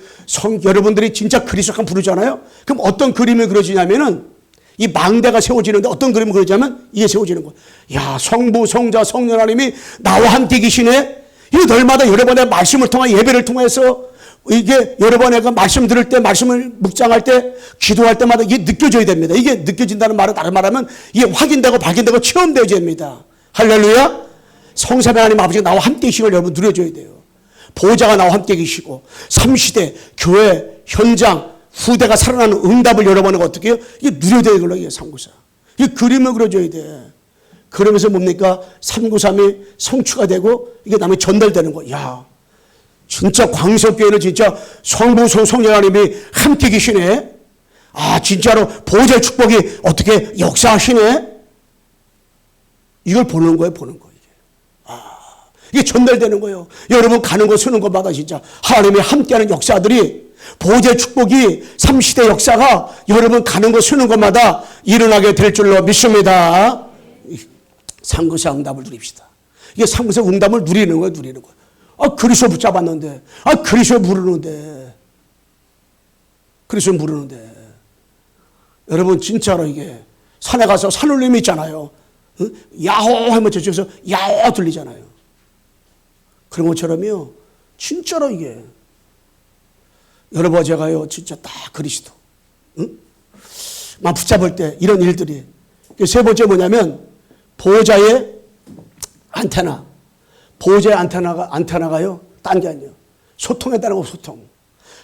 여러분들이 진짜 그리스도만 부르잖아요. 그럼 어떤 그림이 그려지냐면은 이 망대가 세워지는데 어떤 그림이 그려지냐면 이게 세워지는 거예요. 야, 성부, 성자, 성령 하나님이 나와 함께 계시네. 이 날마다 여러분의 말씀을 통해 예배를 통해서 이게 여러분 내가 말씀 들을 때 말씀을 묵상할 때 기도할 때마다 이게 느껴져야 됩니다. 이게 느껴진다는 말은 다른 말하면 이게 확인되고 발견되고 체험되어야 됩니다. 할렐루야. 성삼위 하나님 아버지가 나와 함께 계신 걸 여러분 누려줘야 돼요. 보호자가 나와 함께 계시고 3시대 교회 현장 후대가 살아나는 응답을 여러분에게 어떻게 해요? 이게 누려야 돼요. 이게 394. 이게 그림을 그려줘야 돼. 그러면서 뭡니까? 393이 성취가 되고 이게 남에 전달되는 거야. 야, 진짜 광석교회는 진짜 성부 성령 하나님이 함께 계시네. 아, 진짜로 보호자의 축복이 어떻게 역사하시네. 이걸 보는 거예요. 이게 전달되는 거예요. 여러분 가는 거 서는 것마다 진짜 하나님이 함께하는 역사들이 보호자의 축복이 3시대 역사가 여러분 가는 거 서는 것마다 일어나게 될 줄로 믿습니다. 394 응답을 누립시다. 이게 394 응답을 누리는 거예요. 아, 그리스도 붙잡았는데. 아, 그리스도 부르는데. 여러분 진짜로 이게 산에 가서 산울림이 있잖아요. 야호 하면 저쪽에서 야호 들리잖아요. 그런 것처럼요. 진짜로 이게 여러분 제가요 진짜 딱 그리스도 막 붙잡을 때 이런 일들이. 세 번째 뭐냐면 보호자의 안테나. 보호자의 안테나가요 딴 게 아니에요. 소통했다는 거. 소통.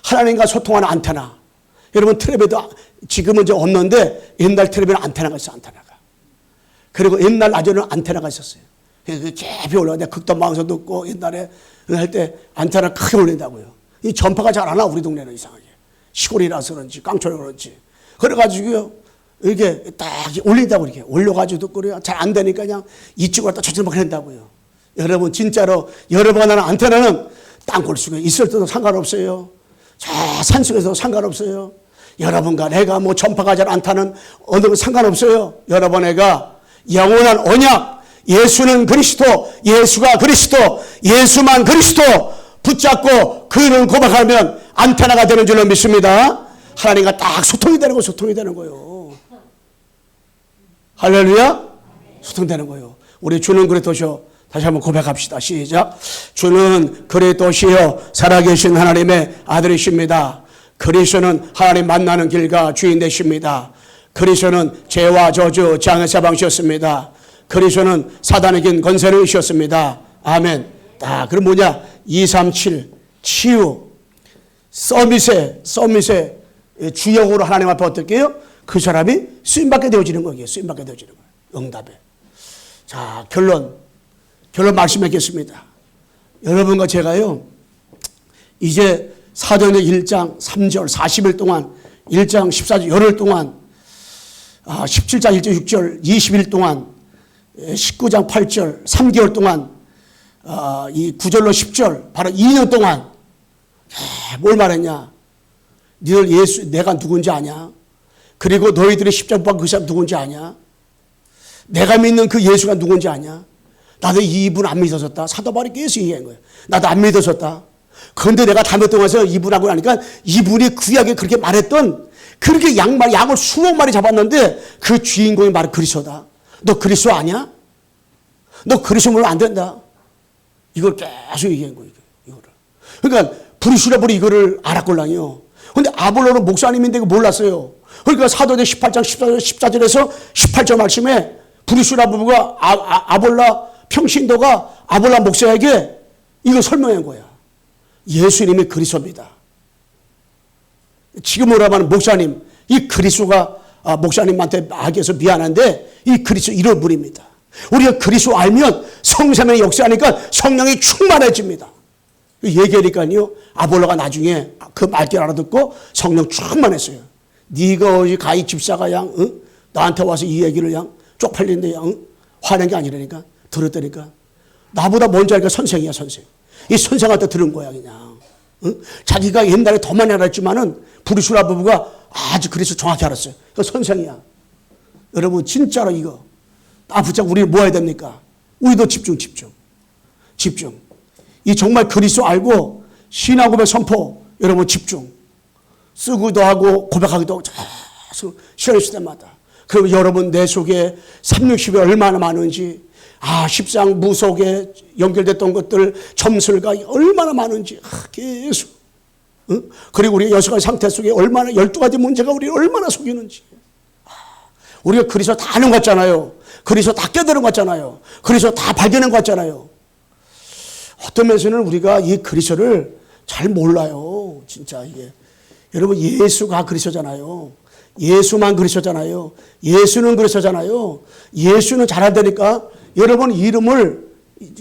하나님과 소통하는 안테나. 여러분 텔레비도 지금은 이제 없는데 옛날 텔레비는 안테나가 있어요. 안테나가. 그리고 옛날 라디오는 안테나가 있었어요. 그래서 깊이 올라가. 내가 극단 방송 듣고 옛날에 할 때 안테나 크게 올린다고요. 이 전파가 잘 안 와. 우리 동네는 이상하게. 시골이라서 그런지 깡초라 그런지. 그래가지고요. 이렇게 딱 올린다고 이렇게. 올려가지고 듣고 그래요. 잘 안 되니까 그냥 이쪽으로 갔다 저쪽으로 막 한다고요. 여러분 진짜로 여러분 하는 안테나는 땅굴 속에 있을 때도 상관없어요. 저 산속에서도 상관없어요. 여러분과 내가 뭐 전파가 잘 안 타는 어느 건 상관없어요. 여러분 애가 영원한 언약 예수는 그리스도, 예수가 그리스도, 예수만 그리스도 붙잡고 그는 고백하면 안테나가 되는 줄로 믿습니다. 하나님과 딱 소통이 되는 거예요. 할렐루야. 소통되는 거예요. 우리 주는 그리스도시요. 다시 한번 고백합시다. 시작. 주는 그리스도시요 살아계신 하나님의 아들이십니다. 그리스도는 하나님 만나는 길과 주인 되십니다. 그리스도는 죄와 저주 장애사 방시였습니다. 그리스도는 사단에겐 권세를 주셨습니다. 아멘. 그럼 뭐냐? 237 치유 서밋의 주역으로 하나님 앞에 어떻게 해요? 그 사람이 쓰임받게 되어지는 거예요. 응답에. 자, 결론 말씀하겠습니다. 여러분과 제가요 이제 사도행전 1장 3절 40일 동안 1장 14절 열흘 동안 17장 1절 6절 20일 동안 19장 8절 3개월 동안 이 9절로 10절 바로 2년 동안 뭘 말했냐? 니들 예수 내가 누군지 아냐? 그리고 너희들이 십자가 못 박은 그 사람 누군지 아냐? 내가 믿는 그 예수가 누군지 아냐? 나도 이분 안 믿어졌다. 사도 바울이 계속 얘기한 거예요. 나도 안 믿어졌다. 그런데 내가 담배 동안에서 이분하고 나니까 이분이 구약에 그렇게 말했던 그렇게 양을 수억 마리 잡았는데 그 주인공이 바로 그리스도다. 너 그리스도 아니야? 너 그리스도 물론 안 된다. 이걸 계속 얘기한 거예요. 이거를. 그러니까 브루스라블이 이거를 알았걸랑요. 근데 아볼로는 목사님인데 이거 몰랐어요. 그러니까 사도행 18장 14절에서 18절 말씀에 브루스라블과 아볼라 평신도가 아볼라 목사에게 이걸 설명한 거야. 예수님이 그리스도입니다. 지금으로 하면 목사님, 이 그리스도가 목사님한테 악해서 미안한데 이 그리스도 이런 분입니다. 우리가 그리스도 알면 성삼의 역사하니까 성령이 충만해집니다. 얘기하니까요, 아볼로가 나중에 그 말귀를 알아듣고 성령 충만했어요. 네가 어디 가히 집사가 나한테 와서 이 얘기를 쪽팔린데 화낸 게 아니라니까 들었다니까. 나보다 먼저 하니까 선생이야, 선생. 이 선생한테 들은 거야, 그냥. 자기가 옛날에 더 많이 알았지만은 브루스라 부부가 아주 그래서 정확히 알았어요. 그 선생이야. 여러분, 진짜로 이거. 붙잡고 우리는 뭐 해야 됩니까? 우리도 집중. 이 정말 그리스도 알고 신앙 고백 선포, 여러분 집중. 쓰기도 하고 고백하기도 계속 시간이 있을 때마다. 그럼 여러분 내 속에 360이 얼마나 많은지, 10상 무속에 연결됐던 것들 점술가 얼마나 많은지 계속. 그리고 우리 여섯 가지 상태 속에 얼마나 12가지 문제가 우리를 얼마나 속이는지. 우리가 그리스도 다 아는 것 같잖아요. 그리스도 다 깨달은 것 같잖아요. 그리스도 다 발견한 것 같잖아요. 어떤 면에서는 우리가 이 그리스도를 잘 몰라요. 진짜 이게. 여러분 예수가 그리스도잖아요. 예수만 그리스도잖아요. 예수는 그리스도잖아요. 예수는 잘 안되니까 여러분 이름을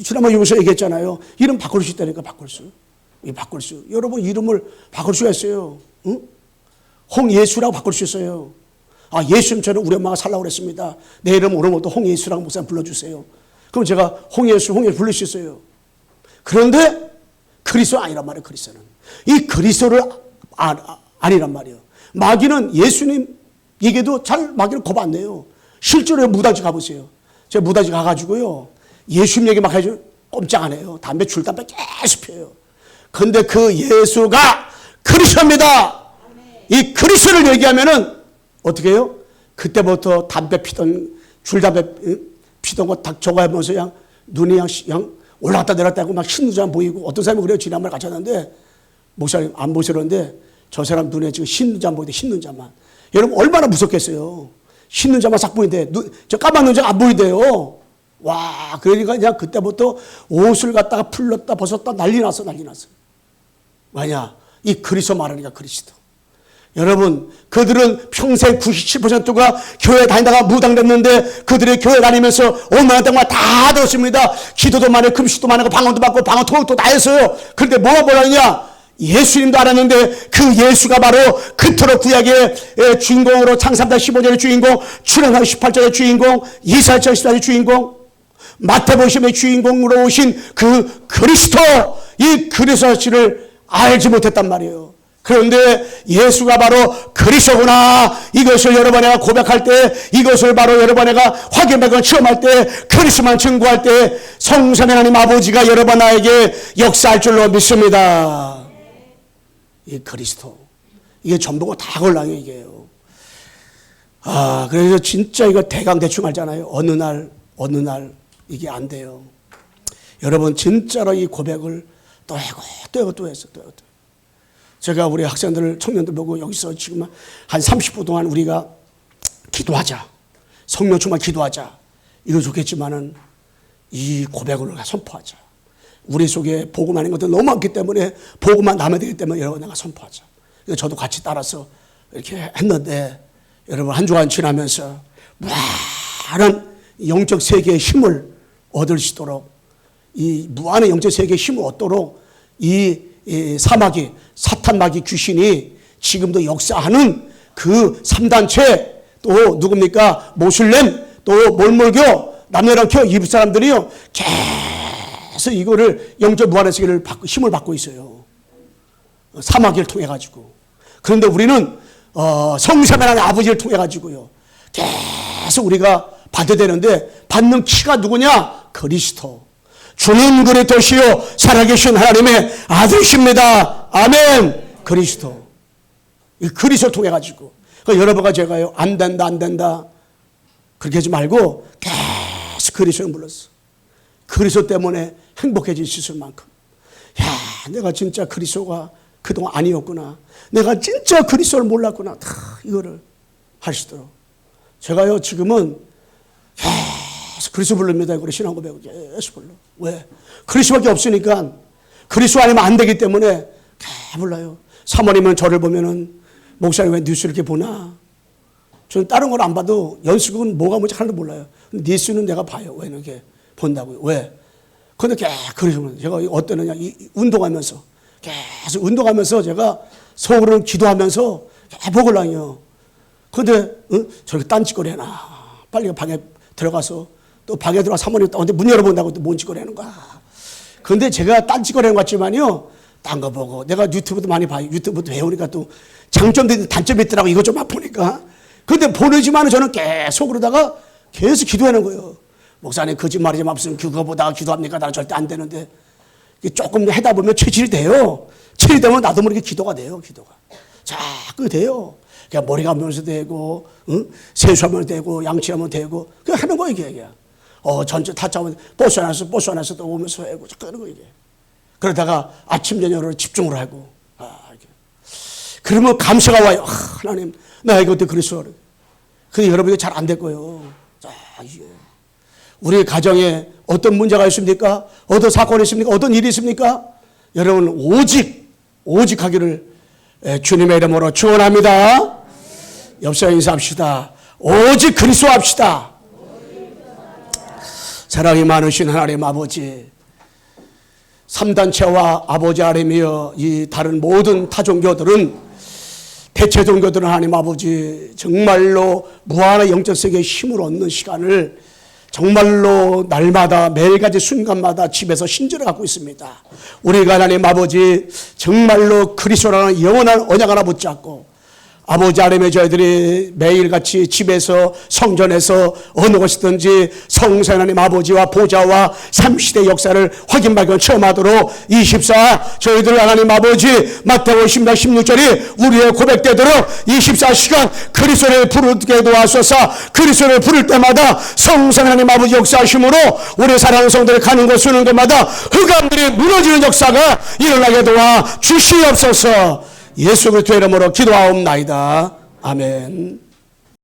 지난번 여기서 얘기했잖아요. 이름 바꿀 수 있다니까 바꿀 수. 여러분 이름을 바꿀 수가 있어요. 홍예수라고 바꿀 수 있어요. 예수님처럼 우리 엄마가 살라고 그랬습니다. 내 이름 오늘부터 홍예수라고 목사님 불러주세요. 그럼 제가 홍예수 부를 수 있어요. 그런데 그리스도 아니란 말이에요. 그리스도는. 이 그리스도를 아니란 말이에요. 마귀는 예수님에게도 마귀는 겁 안 내요. 실제로 무다지 가보세요. 제가 무다지 가가지고요. 예수님 얘기 막 해줘. 꼼짝 안 해요. 줄담배 계속 펴요. 근데 그 예수가 그리스도입니다. 이 그리스도를 얘기하면은 어떻게 해요? 그때부터 줄담배 피던 거 딱 저거 하면서 눈이 올라갔다 내렸다 하고 막 흰 눈자만 보이고, 어떤 사람이 그래요. 지난번에 같이 왔는데 목사님 안 보시는데 저 사람 눈에 지금 흰 눈자만 보이는데, 흰 눈자만. 여러분 얼마나 무섭겠어요. 흰 눈자만 싹 보이는데 저 까만 눈자가 안 보이대요. 와, 그러니까 그냥 그때부터 옷을 갖다가 풀렀다 벗었다 난리 났어. 왜냐? 이 그리스도 말하니까 그리스도. 여러분, 그들은 평생 97%가 교회 다니다가 무당됐는데 그들이 교회 다니면서 얼마나 동안 다 들었습니다. 기도도 많이, 금식도 많이 하고 방언도 받고 방언 토익도 다 했어요. 그런데 뭐라 하냐? 예수님도 알았는데 그 예수가 바로 그토록 구약의 주인공으로 창세기 15절의 주인공, 출애굽기 18절의 주인공, 이사야 14절의 주인공, 마태복음 10절의 주인공으로 오신 그 그리스도, 이 그리스도를 알지 못했단 말이에요. 그런데 예수가 바로 그리스도구나, 이것을 여러 번 내가 고백할 때, 이것을 바로 여러 번 내가 확인하고 체험할 때, 그리스도만 증거할 때 성삼위 하나님 아버지가 여러 번 나에게 역사할 줄로 믿습니다. 이 그리스도, 이게 전부가 다 걸랑이 이게요. 그래서 진짜 이거 대강-대충 알잖아요. 어느 날 이게 안 돼요. 여러분 진짜로 이 고백을 또 했어. 제가 우리 학생들, 청년들 보고 여기서 지금 한 30분 동안 우리가 기도하자. 성령 충만 기도하자. 이거 좋겠지만은 이 고백을 선포하자. 우리 속에 복음하는 것들 너무 많기 때문에 복음만 남아야 되기 때문에 여러분 내가 선포하자. 저도 같이 따라서 이렇게 했는데 여러분 한 주간 지나면서 무한한 영적 세계의 힘을 얻을 수 있도록, 이 무한한 영적 세계의 힘을 얻도록 이 사마귀, 사탄마귀 귀신이 지금도 역사하는 그 3단체, 또 누굽니까? 모슬렘, 또 몰몰교, 남녀랑교 이북 사람들이요 계속 이거를 영적 무한의 세계를 힘을 받고 있어요. 사마귀를 통해 가지고. 그런데 우리는 성삼위하나님 아버지를 통해 가지고요 계속 우리가 받아야 되는데, 받는 키가 누구냐? 그리스도. 주는 그리스도시요 살아계신 하나님의 아들이십니다. 아멘. 그리스도. 이 그리스도 통해 가지고. 그러니까 여러분과 제가요 안 된다 그렇게 하지 말고 계속 그리스도를 불렀어. 그리스도 때문에 행복해질 수 있을 만큼. 야, 내가 진짜 그리스도가 그동안 아니었구나. 내가 진짜 그리스도를 몰랐구나. 다 이거를 하시도록. 제가요 지금은 계속 그리스도 부릅니다. 그래 신앙 고백을 계속 불러. 왜? 그리스도밖에 없으니까. 그리스도 아니면 안 되기 때문에 계속 불러요. 사모님은 저를 보면은 목사님 왜 뉴스 이렇게 보나? 저는 다른 걸 안 봐도 연습은 뭐가 뭔지 하나도 몰라요. 뉴스는 내가 봐요. 왜 이렇게 본다고요? 왜? 근데 계속 제가 어떠느냐? 운동하면서 계속 운동하면서 제가 속으로는 기도하면서 계속 복을 랑요. 근데 저렇게 딴짓거리 해놔. 빨리 방에 들어가서 또 방에 들어가 사모님 또 문 열어본다고 또 뭔 짓거리 하는 거야. 근데 제가 딴짓거리 하는 것 같지만요. 딴 거 보고 내가 유튜브도 많이 봐요. 유튜브도 배우니까 또 장점도 있는데 단점이 있더라고. 이거 좀 보니까. 근데 보내지만 저는 계속 그러다가 계속 기도하는 거예요. 목사님 거짓말이지 마시면 그거보다 기도합니까? 나는 절대 안 되는데 조금 하다 보면 체질이 돼요. 체질이 되면 나도 모르게 기도가 돼요. 기도가 자꾸 돼요. 그냥 머리가 하면서 되고 세수하면 되고 양치하면 되고 그냥 하는 거예요. 이게 전체 타짜면 버스 안에서 또 오면서 하고 자꾸 하는 거예요. 이게. 그러다가 아침 저녁으로 집중을 하고 이게. 그러면 감사가 와요. 하나님 나 이것도 그리스도를. 근데 여러분 이거 잘 안 될 거예요. 자, 이게. 우리 가정에 어떤 문제가 있습니까? 어떤 사건이 있습니까? 어떤 일이 있습니까? 여러분 오직 하기를 주님의 이름으로 축원합니다. 옆사람 인사합시다. 오직 그리스도 합시다. 사랑이 많으신 하나님 아버지, 3단체와 아버지 아래며 이 다른 모든 타종교들은 대체 종교들은 하나님 아버지 정말로 무한한 영적 세계의 힘을 얻는 시간을 정말로 날마다 매일같이 순간마다 집에서 신전을 갖고 있습니다. 우리가 하나님 아버지 정말로 그리스도라는 영원한 언약 하나 붙잡고 아버지 아래에 저희들이 매일같이 집에서 성전에서 어느 곳이든지 성삼위 하나님 아버지와 보좌와 삼시대 역사를 확인 발견 체험하도록 24 저희들 하나님 아버지 마태복음 10장 16절이 우리의 고백되도록 24시간 그리스도를 부르게 도와소서. 그리스도를 부를 때마다 성삼위 하나님 아버지 역사하심으로 우리 사랑하는 성도들이 가는 곳 쓰는 곳마다 흑암들이 무너지는 역사가 일어나게 도와 주시옵소서. 예수 그리스도의 이름으로 기도하옵나이다. 아멘.